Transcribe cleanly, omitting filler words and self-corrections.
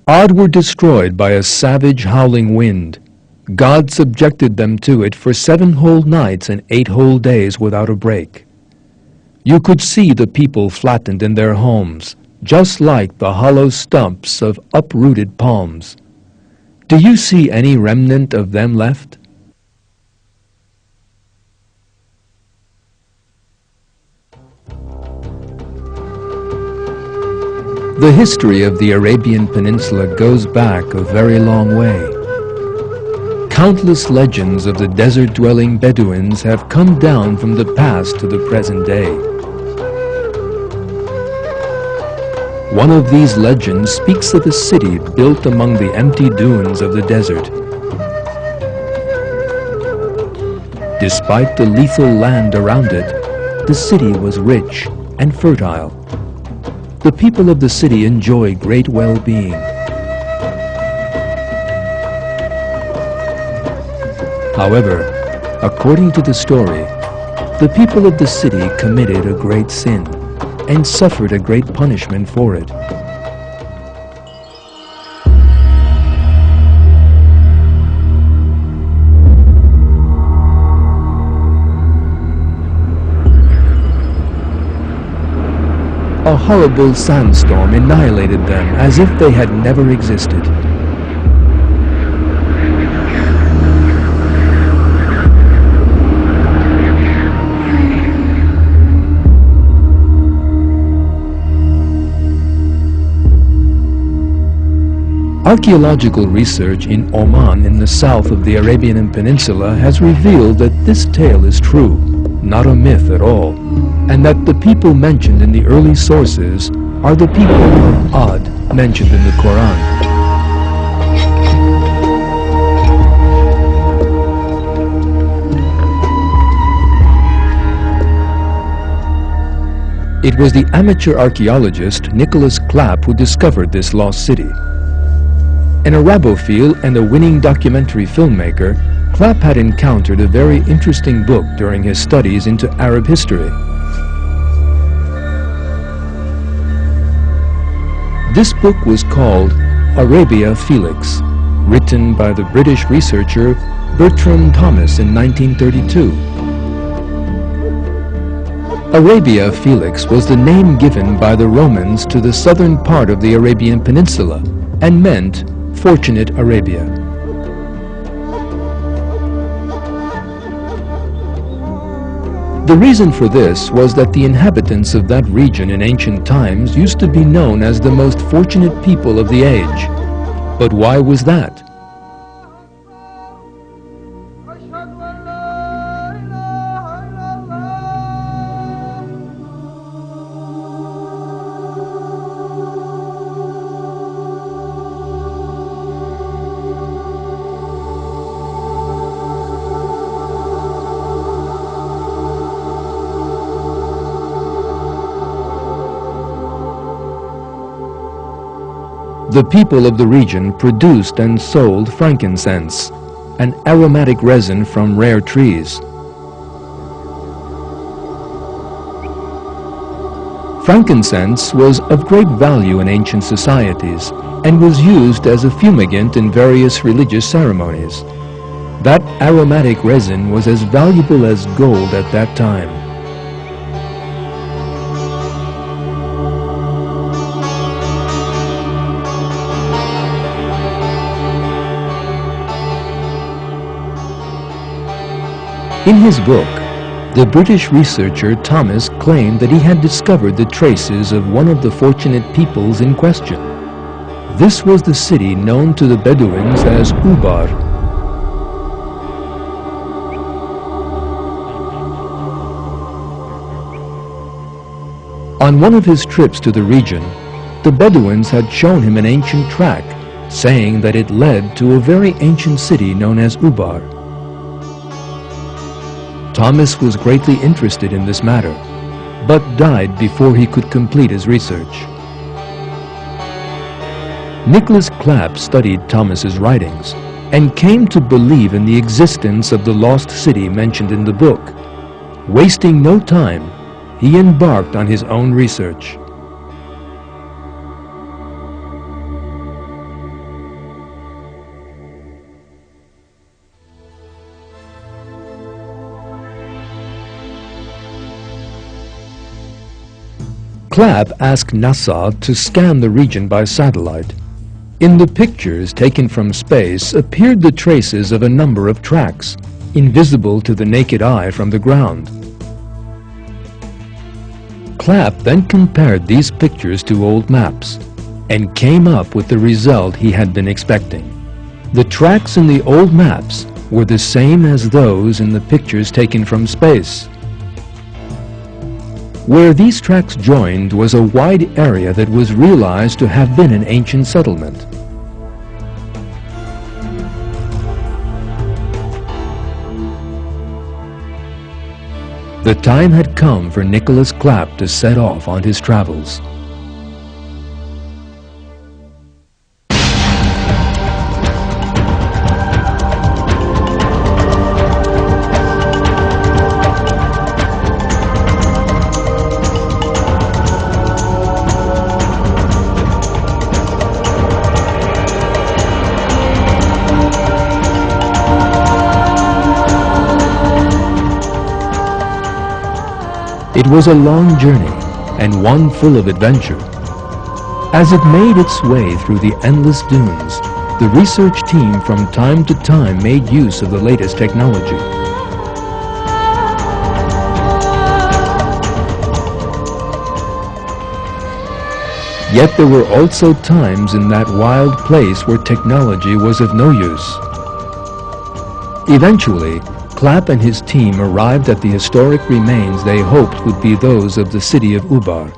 Ad were destroyed by a savage howling wind. God subjected them to it for 7 whole nights and 8 whole days without a break. You could see the people flattened in their homes, just like the hollow stumps of uprooted palms. Do you see any remnant of them left? The history of the Arabian Peninsula goes back a very long way. Countless legends of the desert-dwelling Bedouins have come down from the past to the present day. One of these legends speaks of a city built among the empty dunes of the desert. Despite the lethal land around it, the city was rich and fertile. The people of the city enjoy great well-being. However, according to the story, the people of the city committed a great sin and suffered a great punishment for it. A horrible sandstorm annihilated them as if they had never existed. Archaeological research in Oman in the south of the Arabian Peninsula has revealed that this tale is true, not a myth at all, and that the people mentioned in the early sources are the people of Ad mentioned in the Quran. It was the amateur archaeologist Nicholas Clapp who discovered this lost city. An Arabophile and a winning documentary filmmaker, Clapp had encountered a very interesting book during his studies into Arab history. This book was called Arabia Felix, written by the British researcher Bertram Thomas in 1932. Arabia Felix was the name given by the Romans to the southern part of the Arabian Peninsula and meant Fortunate Arabia. The reason for this was that the inhabitants of that region in ancient times used to be known as the most fortunate people of the age. But why was that? The people of the region produced and sold frankincense, an aromatic resin from rare trees. Frankincense was of great value in ancient societies and was used as a fumigant in various religious ceremonies. That aromatic resin was as valuable as gold at that time. In his book, the British researcher Thomas claimed that he had discovered the traces of one of the fortunate peoples in question. This was the city known to the Bedouins as Ubar. On one of his trips to the region, the Bedouins had shown him an ancient track, saying that it led to a very ancient city known as Ubar. Thomas was greatly interested in this matter, but died before he could complete his research. Nicholas Clapp studied Thomas's writings and came to believe in the existence of the lost city mentioned in the book. Wasting no time, he embarked on his own research. Clapp asked NASA to scan the region by satellite. In the pictures taken from space appeared the traces of a number of tracks, invisible to the naked eye from the ground. Clapp then compared these pictures to old maps and came up with the result he had been expecting. The tracks in the old maps were the same as those in the pictures taken from space. Where these tracks joined was a wide area that was realized to have been an ancient settlement. The time had come for Nicholas Clapp to set off on his travels. It was a long journey, and one full of adventure. As it made its way through the endless dunes, the research team from time to time made use of the latest technology. Yet there were also times in that wild place where technology was of no use. Eventually, Clapp and his team arrived at the historic remains they hoped would be those of the city of Ubar.